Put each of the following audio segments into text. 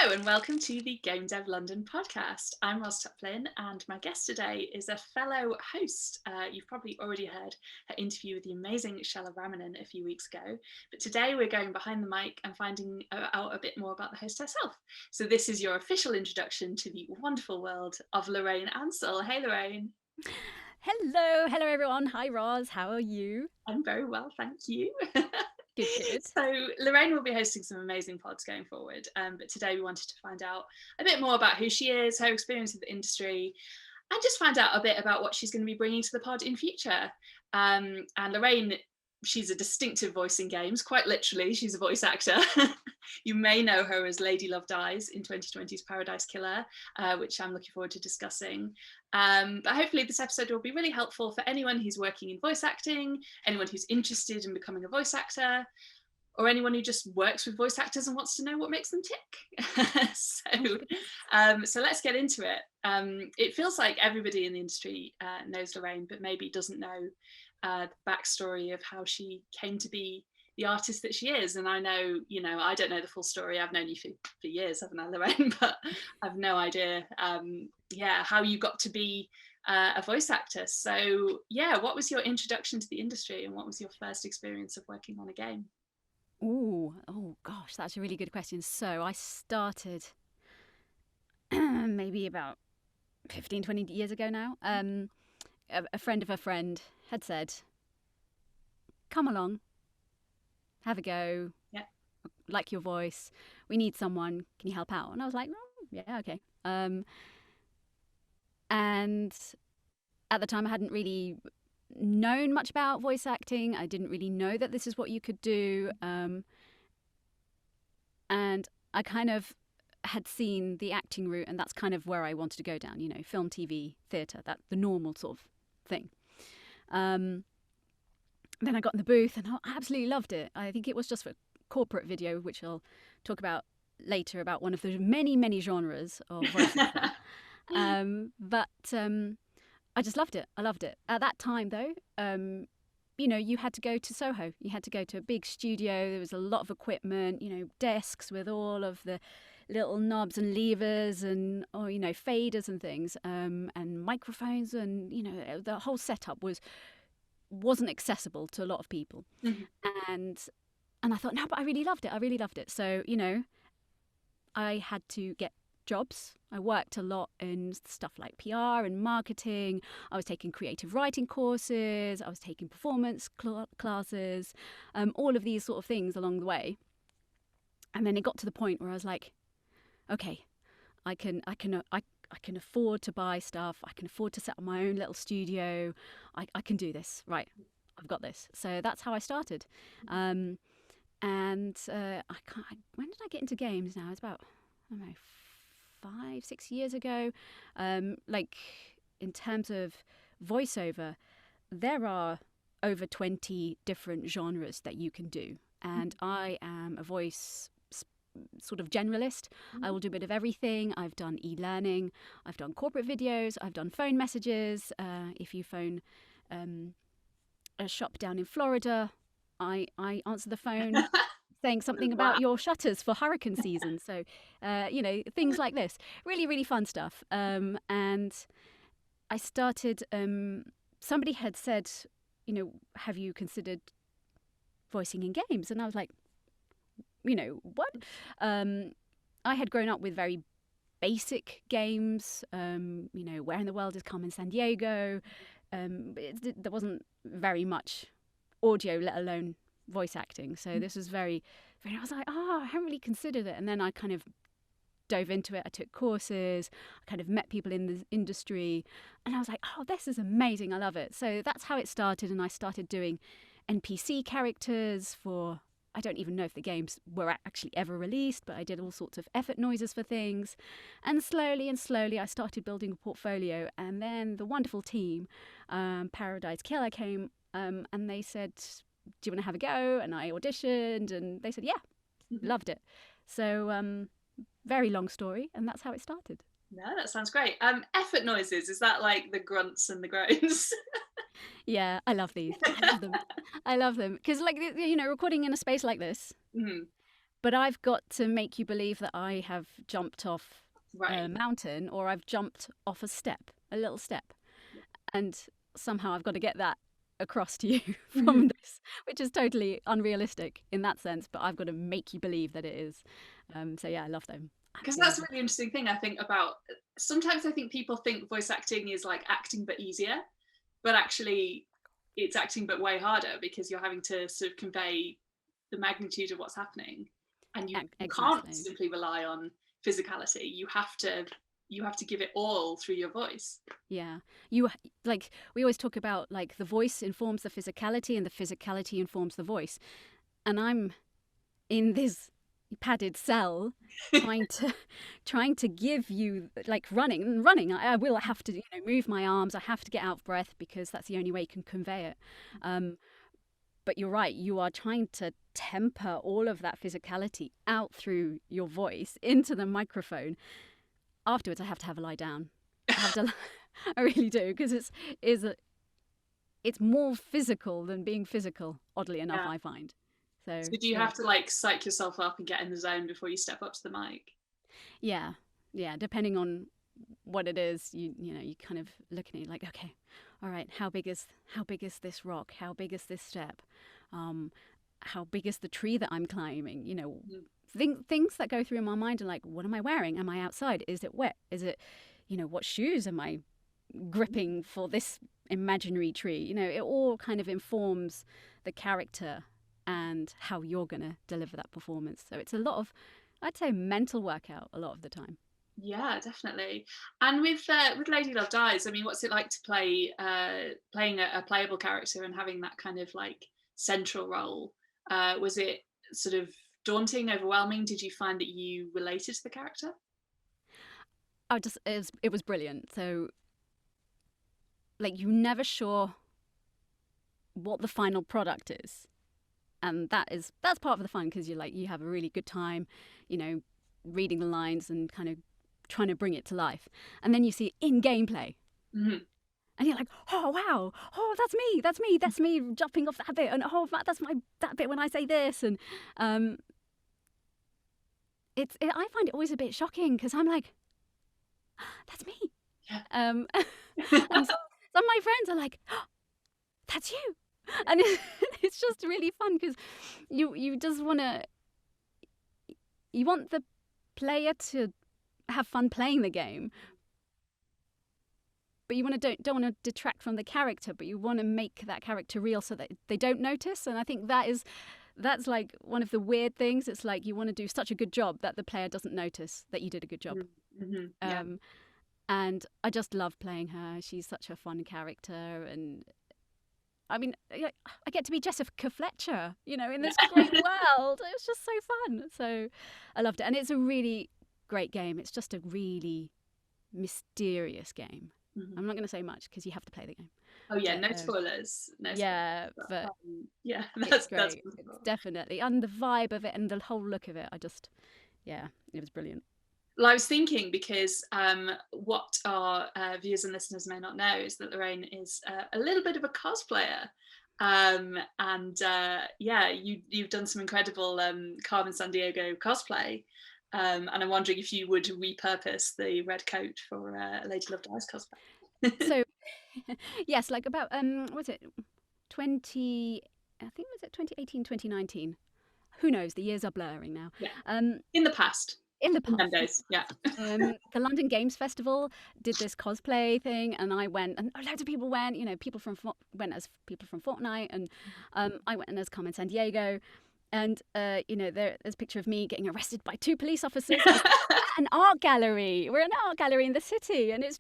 Hello and welcome to the Game Dev London podcast. I'm Ros Tuplin and my guest today is a fellow host. You've probably already heard her interview with the amazing Shella Ramanan a few weeks ago, but today we're going behind the mic and finding out a bit more about the host herself. So this is your official introduction to the wonderful world of Lorraine Ansell. Hey Lorraine. Hello everyone. Hi Roz, how are you? I'm very well, thank you. Good. So Lorraine will be hosting some amazing pods going forward, but today we wanted to find out a bit more about who she is, her experience with the industry, and just find out a bit about what she's going to be bringing to the pod in future. And Lorraine, she's a distinctive voice in games, quite literally, she's a voice actor. You may know her as Lady Love Dies in 2020's Paradise Killer, which I'm looking forward to discussing. But hopefully this episode will be really helpful for anyone who's working in voice acting, anyone who's interested in becoming a voice actor, or anyone who just works with voice actors and wants to know what makes them tick. So let's get into it. It feels like everybody in the industry knows Lorraine, but maybe doesn't know the backstory of how she came to be the artist that she is. And I know, I don't know the full story. I've known you for years, haven't I, Lorraine? But I've no idea, how you got to be a voice actor. So what was your introduction to the industry and what was your first experience of working on a game? Oh gosh, that's a really good question. So I started maybe about 15, 20 years ago now. A friend of a friend had said, come along, have a go, Yeah. like your voice. We need someone. Can you help out? And I was like, oh, yeah, okay. And at the time I hadn't really known much about voice acting. I didn't really know that this is what you could do. And I kind of had seen the acting route, and that's kind of where I wanted to go down, film, TV, theatre, that the normal sort of thing. Then I got in the booth and I absolutely loved it. I think it was just for corporate video, which I'll talk about later, about one of the many, many genres of voice actor. But I just loved it. I loved it. At that time, though, you had to go to Soho. You had to go to a big studio. There was a lot of equipment, desks with all of the little knobs and levers and, faders and things, and microphones. And, the whole setup wasn't accessible to a lot of people. Mhm. And I thought, no, but I really loved it. I really loved it. So, I had to get jobs. I worked a lot in stuff like PR and marketing. I was taking creative writing courses. I was taking performance classes, all of these sort of things along the way. And then it got to the point where I was like, okay, I can afford to buy stuff. I can afford to set up my own little studio. I can do this. Right, I've got this. So that's how I started. And when did I get into games now? It's about, I don't know, 5-6 years ago. Like, in terms of voiceover, there are over 20 different genres that you can do, and I am a voice sort of generalist. I will do a bit of everything. I've done e-learning, I've done corporate videos, I've done phone messages. If you phone a shop down in Florida, I answer the phone saying something Wow. about your shutters for hurricane season. So, things like this. Really, really fun stuff. And I started, somebody had said, have you considered voicing in games? And I was like, what? I had grown up with very basic games, Where in the World is Carmen Sandiego. There wasn't very much audio, let alone voice acting. So this was very, very, I was like, I haven't really considered it. And then I kind of dove into it. I took courses, I kind of met people in the industry, and I was like, oh, this is amazing. I love it. So that's how it started. And I started doing NPC characters for, I don't even know if the games were actually ever released, but I did all sorts of effort noises for things. And slowly, I started building a portfolio. And then the wonderful team, Paradise Killer, came, and they said, do you want to have a go? And I auditioned, and they said, yeah, loved it. So, very long story, and that's how it started. No, that sounds great. Effort noises, is that like the grunts and the groans? Yeah, I love these. I love them. I love them. Because, like, recording in a space like this, Mhm. but I've got to make you believe that I have jumped off a Right. mountain or I've jumped off a little step. And somehow I've got to get that across to you from this, which is totally unrealistic in that sense, but I've got to make you believe that it is. So yeah, I love them. Because Absolutely that's love a them. really interesting thing I think about. Sometimes I think people think voice acting is like acting but easier, but actually it's acting but way harder because you're having to sort of convey the magnitude of what's happening, and you can't Exactly. simply rely on physicality. You have to give it all through your voice. Yeah. You like we always talk about like the voice informs the physicality and the physicality informs the voice. And I'm in this padded cell trying to give you like running I will have to move my arms, I have to get out of breath because that's the only way you can convey it. But you're right, you are trying to temper all of that physicality out through your voice into the microphone. Afterwards I have to have a lie down. I have to I really do, because it's more physical than being physical, oddly enough, Yeah. I find. So So do you yeah. have to like psych yourself up and get in the zone before you step up to the mic? Yeah, yeah. Depending on what it is, you know, you kind of looking at it like, okay, all right, how big is this rock? How big is this step? Um, how big is the tree that I'm climbing? You know, Mhm. things that go through my mind are like, what am I wearing? Am I outside? Is it wet? Is it, what shoes am I gripping for this imaginary tree? You know, it all kind of informs the character and how you're gonna deliver that performance. So it's a lot of, I'd say, mental workout a lot of the time. Yeah, definitely. And with Lady Love Dies, I mean, what's it like to playing a playable character and having that kind of like central role? Was it sort of daunting, overwhelming? Did you find that you related to the character? It was brilliant. So like you're never sure what the final product is, and that's part of the fun, because you have a really good time, you know, reading the lines and kind of trying to bring it to life, and then you see in gameplay. Hmm. And you're like, oh wow, oh that's me jumping off that bit, and oh that's that bit when I say this, and um, I find it always a bit shocking because I'm like, that's me, Yeah. and some of my friends are like, oh, that's you, and it's just really fun because you just you want the player to have fun playing the game, but you don't want to detract from the character, but you want to make that character real so that they don't notice. And I think that's like one of the weird things. It's like you want to do such a good job that the player doesn't notice that you did a good job. Mm-hmm. Yeah. Um, and I just love playing her. She's such a fun character, and I mean, I get to be Jessica Fletcher, in this great world. It was just so fun. So I loved it, and it's a really great game. It's just a really mysterious game. Mhm. I'm not going to say much because you have to play the game. Oh yeah, But no spoilers. No spoilers. yeah, but Yeah, it's that's great. It's wonderful. definitely, and the vibe of it and the whole look of it. Yeah, it was brilliant. Well, I was thinking because what our viewers and listeners may not know is that Lorraine is a little bit of a cosplayer. And yeah, you've done some incredible Carmen Sandiego cosplay. And I'm wondering if you would repurpose the red coat for Lady Love Dies cosplay. So, yes, like about what was it 20? I think was it 2018, 2019. Who knows? The years are blurring now. Yeah, Um, in the past, in the in them past, days. Yeah. the London Games Festival did this cosplay thing, and I went, and loads of people went. People went as people from Fortnite, and I went as Carmen Sandiego. And there's a picture of me getting arrested by two police officers at an art gallery. We're an art gallery in the city, and it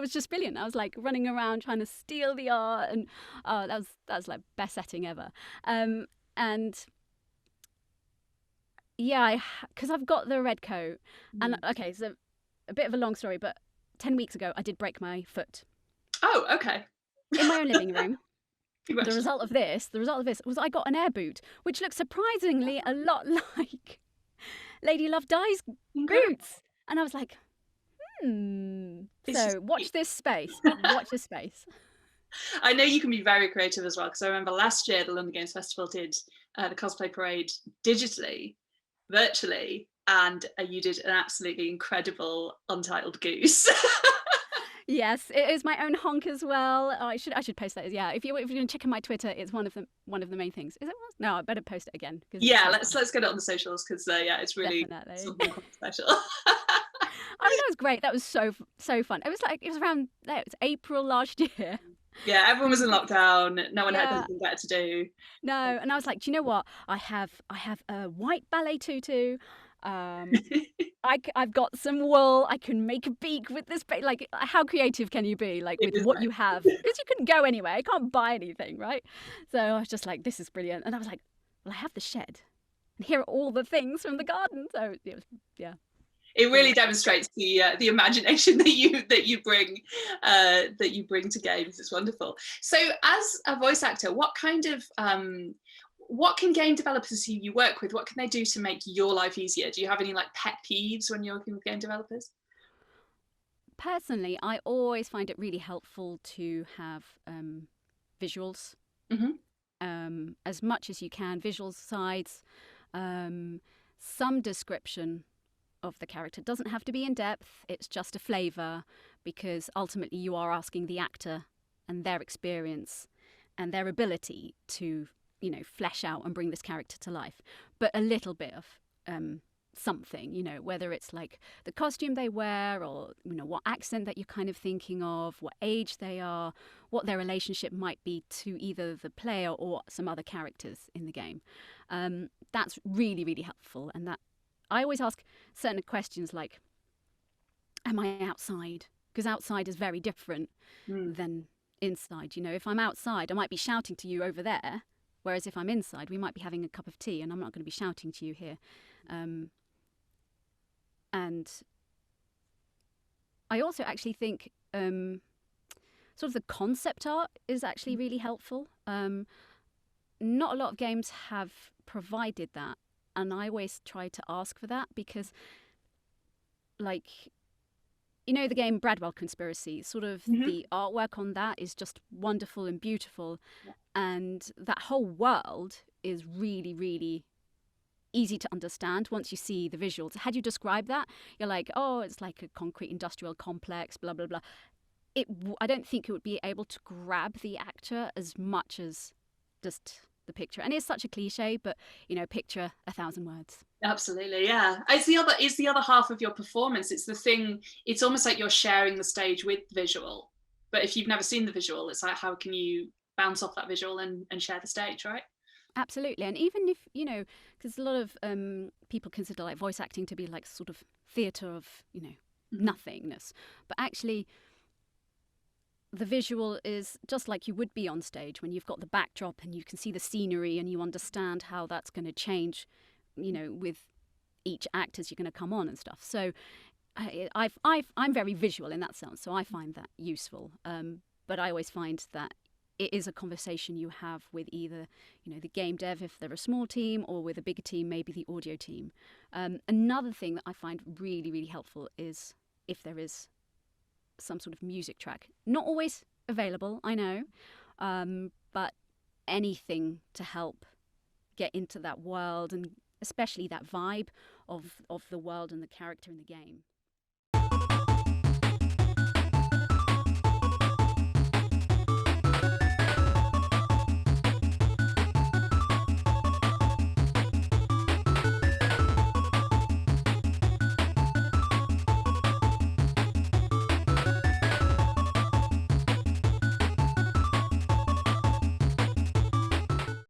was just brilliant. I was like running around trying to steal the art, and that was like best setting ever. And yeah, because I've got the red coat, and okay, so a bit of a long story, but 10 weeks ago I did break my foot Oh, okay. in my own living room. The Congratulations. result of this was I got an air boot, which looks surprisingly a lot like Lady Love Dies Incredible. boots. And I was like, It's just, So watch this space. Watch this space. I know you can be very creative as well, because I remember last year the London Games Festival did the cosplay parade digitally, virtually, and you did an absolutely incredible Untitled Goose. Yes, it is my own honk as well. Oh, I should post that. Yeah, if you're going to check on my Twitter, it's one of the main things. Is it? No, I better post it again because it's Yeah, so fun. let's get it on the socials because yeah, it's really Definitely. something quite special. I mean, that was great. That was so fun. It was around there. It was April last year. Yeah, everyone was in lockdown. No one had Yeah, anything better to do. no, and I was like, do you know what? I have a white ballet tutu. Um, I've got some wool. I can make a beak with this. Like, how creative can you be? Like It with was what nice. you have, because you couldn't go anywhere. You can't buy anything, right? So I was just like, this is brilliant. And I was like, well, I have the shed, and here are all the things from the garden. So it was, yeah, It really brilliant. demonstrates the imagination that you bring to games. It's wonderful. So, as a voice actor, what can game developers who you work with, what can they do to make your life easier? Do you have any like pet peeves when you're working with game developers? Personally, I always find it really helpful to have visuals, Hmm. as much as you can, visual sides, um, some description of the character. It doesn't have to be in depth, it's just a flavour, because ultimately you are asking the actor and their experience and their ability to, flesh out and bring this character to life. But a little bit of something, whether it's like the costume they wear, or what accent that you're kind of thinking of, what age they are, what their relationship might be to either the player or some other characters in the game. That's really, really helpful. And that I always ask certain questions like, am I outside? Because outside is very different Mm. than inside. If I'm outside, I might be shouting to you over there. Whereas if I'm inside, we might be having a cup of tea and I'm not going to be shouting to you here. And I also actually think sort of the concept art is actually really helpful. Not a lot of games have provided that. And I always try to ask for that because, like, the game Bradwell Conspiracy, sort of Hmm. the artwork on that is just wonderful and beautiful. Yeah. And that whole world is really, really easy to understand once you see the visuals. Had you described that, you're like, oh, it's like a concrete industrial complex, blah, blah, blah. I don't think it would be able to grab the actor as much as just the picture. And it's such a cliche, but, picture 1,000 words. Absolutely, yeah. It's the other half of your performance. It's the thing. It's almost like you're sharing the stage with the visual. But if you've never seen the visual, it's like how can you bounce off that visual and share the stage, right? Absolutely. And even if, because a lot of people consider like voice acting to be like sort of theatre of, Hmm. nothingness. But actually, the visual is just like you would be on stage when you've got the backdrop and you can see the scenery and you understand how that's going to change, with each act as you're going to come on and stuff. So I'm very visual in that sense, so I find that useful. But I always find that it is a conversation you have with either, the game dev if they're a small team, or with a bigger team, maybe the audio team. Another thing that I find really, really helpful is if there is some sort of music track. Not always available, I know, but anything to help get into that world and especially that vibe of the world and the character in the game.